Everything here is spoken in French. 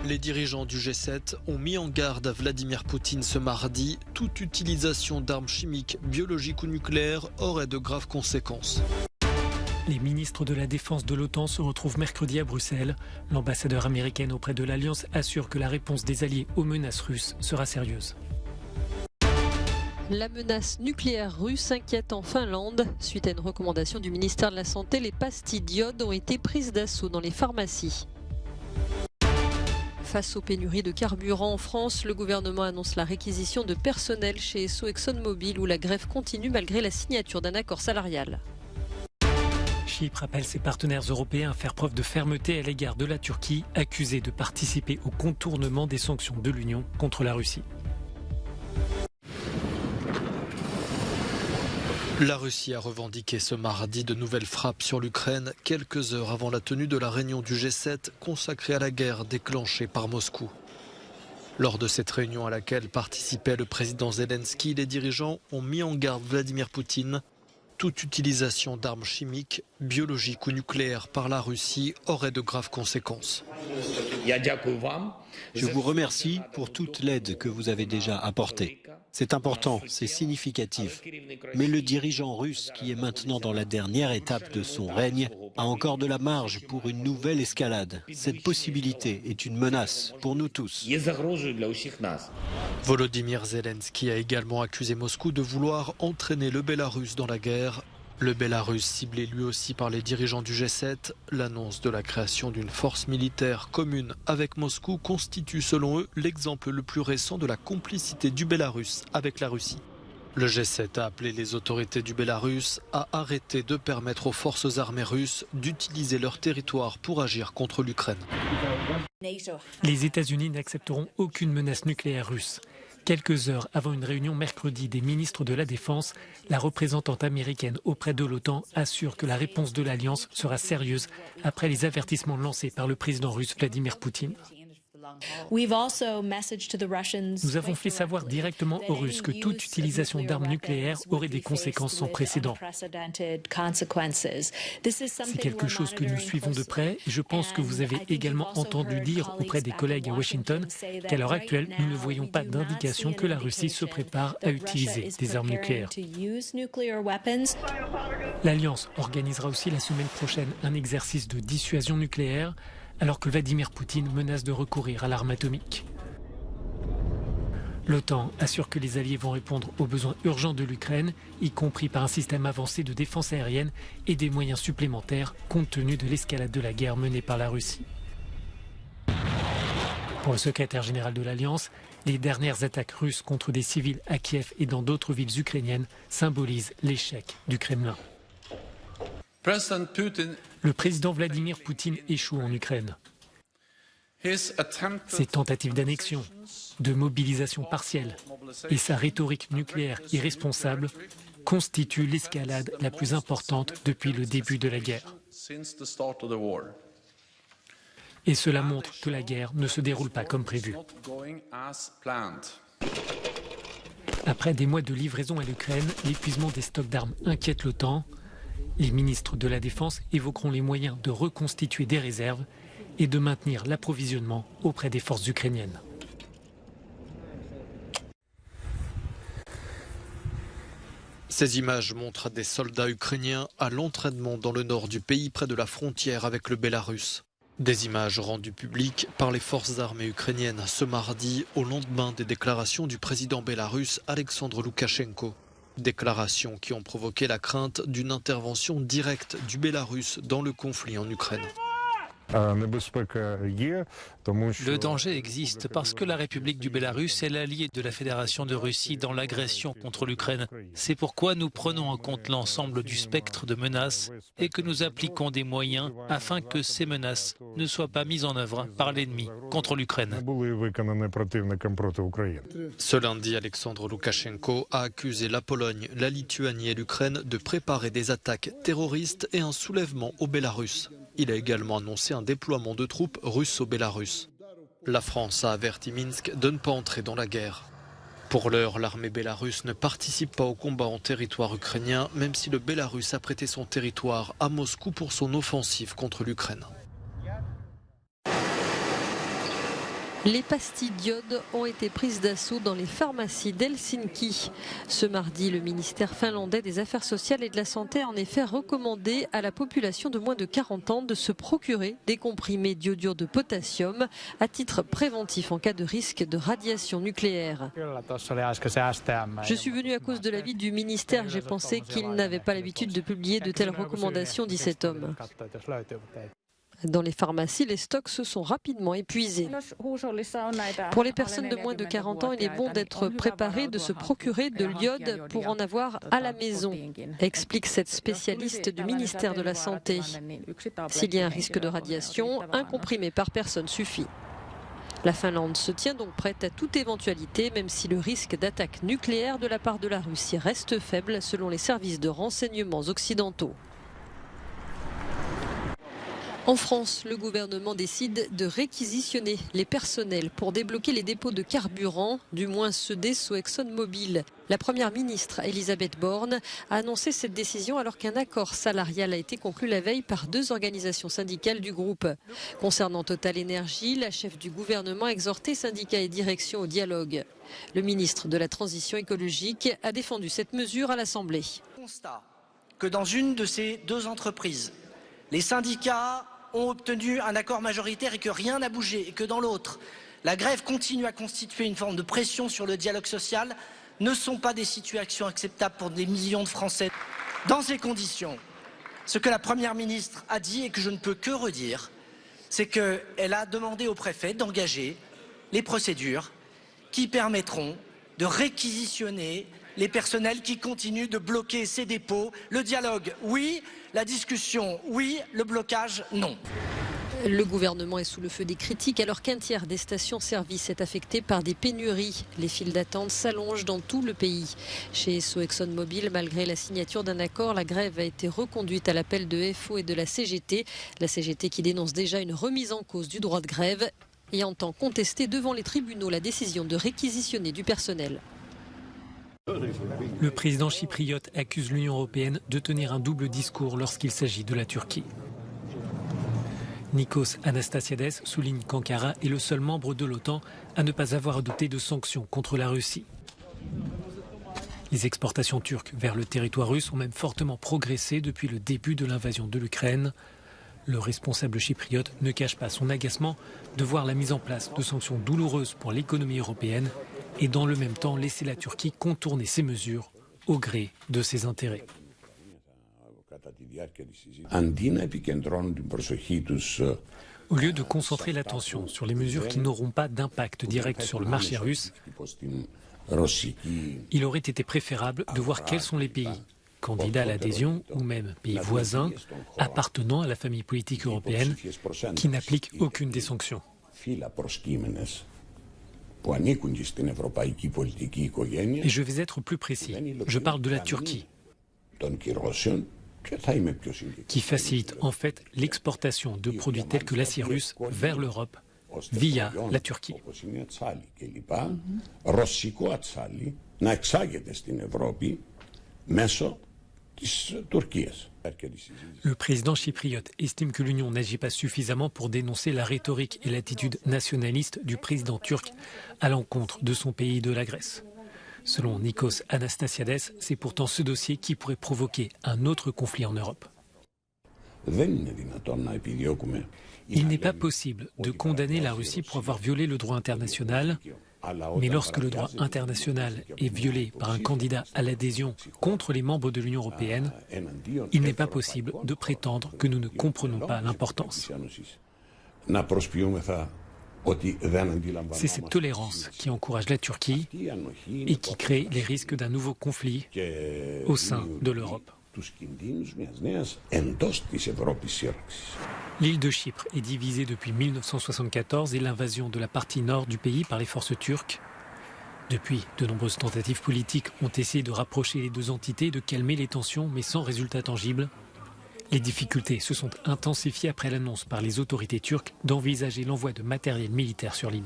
Les dirigeants du G7 ont mis en garde Vladimir Poutine ce mardi. Toute utilisation d'armes chimiques, biologiques ou nucléaires aurait de graves conséquences. Les ministres de la Défense de l'OTAN se retrouvent mercredi à Bruxelles. L'ambassadeur américaine auprès de l'Alliance assure que la réponse des alliés aux menaces russes sera sérieuse. La menace nucléaire russe inquiète en Finlande. Suite à une recommandation du ministère de la Santé, les pastilles d'iode ont été prises d'assaut dans les pharmacies. Face aux pénuries de carburant en France, le gouvernement annonce la réquisition de personnel chez Esso ExxonMobil où la grève continue malgré la signature d'un accord salarial. Chypre appelle ses partenaires européens à faire preuve de fermeté à l'égard de la Turquie, accusée de participer au contournement des sanctions de l'Union contre la Russie. La Russie a revendiqué ce mardi de nouvelles frappes sur l'Ukraine, quelques heures avant la tenue de la réunion du G7 consacrée à la guerre déclenchée par Moscou. Lors de cette réunion à laquelle participait le président Zelensky, les dirigeants ont mis en garde Vladimir Poutine. Toute utilisation d'armes chimiques, biologiques ou nucléaires par la Russie aurait de graves conséquences. Je vous remercie pour toute l'aide que vous avez déjà apportée. C'est important, c'est significatif. Mais le dirigeant russe, qui est maintenant dans la dernière étape de son règne, a encore de la marge pour une nouvelle escalade. Cette possibilité est une menace pour nous tous. Volodymyr Zelensky a également accusé Moscou de vouloir entraîner le Bélarus dans la guerre. Le Bélarus, ciblé lui aussi par les dirigeants du G7, l'annonce de la création d'une force militaire commune avec Moscou constitue selon eux l'exemple le plus récent de la complicité du Bélarus avec la Russie. Le G7 a appelé les autorités du Bélarus à arrêter de permettre aux forces armées russes d'utiliser leur territoire pour agir contre l'Ukraine. Les États-Unis n'accepteront aucune menace nucléaire russe. Quelques heures avant une réunion mercredi des ministres de la Défense, la représentante américaine auprès de l'OTAN assure que la réponse de l'Alliance sera sérieuse après les avertissements lancés par le président russe Vladimir Poutine. Nous avons fait savoir directement aux Russes que toute utilisation d'armes nucléaires aurait des conséquences sans précédent. C'est quelque chose que nous suivons de près et je pense que vous avez également entendu dire auprès des collègues à Washington qu'à l'heure actuelle, nous ne voyons pas d'indication que la Russie se prépare à utiliser des armes nucléaires. L'Alliance organisera aussi la semaine prochaine un exercice de dissuasion nucléaire alors que Vladimir Poutine menace de recourir à l'arme atomique. L'OTAN assure que les alliés vont répondre aux besoins urgents de l'Ukraine, y compris par un système avancé de défense aérienne et des moyens supplémentaires compte tenu de l'escalade de la guerre menée par la Russie. Pour le secrétaire général de l'Alliance, les dernières attaques russes contre des civils à Kiev et dans d'autres villes ukrainiennes symbolisent l'échec du Kremlin. Le président Vladimir Poutine échoue en Ukraine. Ses tentatives d'annexion, de mobilisation partielle et sa rhétorique nucléaire irresponsable constituent l'escalade la plus importante depuis le début de la guerre. Et cela montre que la guerre ne se déroule pas comme prévu. Après des mois de livraison à l'Ukraine, l'épuisement des stocks d'armes inquiète l'OTAN. Les ministres de la Défense évoqueront les moyens de reconstituer des réserves et de maintenir l'approvisionnement auprès des forces ukrainiennes. Ces images montrent des soldats ukrainiens à l'entraînement dans le nord du pays, près de la frontière avec le Bélarus. Des images rendues publiques par les forces armées ukrainiennes ce mardi, au lendemain des déclarations du président bélarusse Alexandre Loukachenko. Déclarations qui ont provoqué la crainte d'une intervention directe du Bélarus dans le conflit en Ukraine. Le danger existe parce que la République du Bélarus est l'allié de la Fédération de Russie dans l'agression contre l'Ukraine. C'est pourquoi nous prenons en compte l'ensemble du spectre de menaces et que nous appliquons des moyens afin que ces menaces ne soient pas mises en œuvre par l'ennemi contre l'Ukraine. Ce lundi, Alexandre Loukachenko a accusé la Pologne, la Lituanie et l'Ukraine de préparer des attaques terroristes et un soulèvement au Bélarus. Il a également annoncé un déploiement de troupes russes au Bélarus. La France a averti Minsk de ne pas entrer dans la guerre. Pour l'heure, l'armée bélarusse ne participe pas au combat en territoire ukrainien, même si le Bélarus a prêté son territoire à Moscou pour son offensive contre l'Ukraine. Les pastilles d'iode ont été prises d'assaut dans les pharmacies d'Helsinki. Ce mardi, le ministère finlandais des Affaires sociales et de la Santé a en effet recommandé à la population de moins de 40 ans de se procurer des comprimés d'iodure de potassium à titre préventif en cas de risque de radiation nucléaire. Je suis venu à cause de l'avis du ministère. J'ai pensé qu'il n'avait pas l'habitude de publier de telles recommandations, dit cet homme. Dans les pharmacies, les stocks se sont rapidement épuisés. Pour les personnes de moins de 40 ans, il est bon d'être préparé, de se procurer de l'iode pour en avoir à la maison, explique cette spécialiste du ministère de la Santé. S'il y a un risque de radiation, un comprimé par personne suffit. La Finlande se tient donc prête à toute éventualité, même si le risque d'attaque nucléaire de la part de la Russie reste faible selon les services de renseignements occidentaux. En France, le gouvernement décide de réquisitionner les personnels pour débloquer les dépôts de carburant, du moins ceux d'Esso ExxonMobil. La première ministre, Elisabeth Borne, a annoncé cette décision alors qu'un accord salarial a été conclu la veille par 2 organisations syndicales du groupe. Concernant Total Énergie, la chef du gouvernement a exhorté syndicats et direction au dialogue. Le ministre de la Transition écologique a défendu cette mesure à l'Assemblée. Constat que dans une de ces 2 entreprises, les syndicats ont obtenu un accord majoritaire et que rien n'a bougé, et que dans l'autre, la grève continue à constituer une forme de pression sur le dialogue social, ne sont pas des situations acceptables pour des millions de Français. Dans ces conditions, ce que la Première ministre a dit et que je ne peux que redire, c'est qu'elle a demandé au préfet d'engager les procédures qui permettront de réquisitionner les personnels qui continuent de bloquer ces dépôts. Le dialogue, oui. La discussion, oui. Le blocage, non. Le gouvernement est sous le feu des critiques alors qu'un tiers des stations-service est affecté par des pénuries. Les files d'attente s'allongent dans tout le pays. Chez Esso ExxonMobil, malgré la signature d'un accord, la grève a été reconduite à l'appel de FO et de la CGT. La CGT qui dénonce déjà une remise en cause du droit de grève et entend contester devant les tribunaux la décision de réquisitionner du personnel. Le président chypriote accuse l'Union européenne de tenir un double discours lorsqu'il s'agit de la Turquie. Nikos Anastasiades souligne qu'Ankara est le seul membre de l'OTAN à ne pas avoir adopté de sanctions contre la Russie. Les exportations turques vers le territoire russe ont même fortement progressé depuis le début de l'invasion de l'Ukraine. Le responsable chypriote ne cache pas son agacement de voir la mise en place de sanctions douloureuses pour l'économie européenne et dans le même temps laisser la Turquie contourner ces mesures au gré de ses intérêts. Au lieu de concentrer l'attention sur les mesures qui n'auront pas d'impact direct sur le marché russe, il aurait été préférable de voir quels sont les pays, candidats à l'adhésion ou même pays voisins, appartenant à la famille politique européenne, qui n'appliquent aucune des sanctions. Et je vais être plus précis. Je parle de la Turquie, qui facilite en fait l'exportation de produits tels que l'acier russe vers l'Europe via la Turquie. Le président chypriote estime que l'Union n'agit pas suffisamment pour dénoncer la rhétorique et l'attitude nationaliste du président turc à l'encontre de son pays et de la Grèce. Selon Nikos Anastasiades, c'est pourtant ce dossier qui pourrait provoquer un autre conflit en Europe. Il n'est pas possible de condamner la Russie pour avoir violé le droit international, mais lorsque le droit international est violé par un candidat à l'adhésion contre les membres de l'Union européenne, il n'est pas possible de prétendre que nous ne comprenons pas l'importance. C'est cette tolérance qui encourage la Turquie et qui crée les risques d'un nouveau conflit au sein de l'Europe. L'île de Chypre est divisée depuis 1974 et l'invasion de la partie nord du pays par les forces turques. Depuis, de nombreuses tentatives politiques ont essayé de rapprocher les 2 entités, de calmer les tensions, mais sans résultat tangible. Les difficultés se sont intensifiées après l'annonce par les autorités turques d'envisager l'envoi de matériel militaire sur l'île.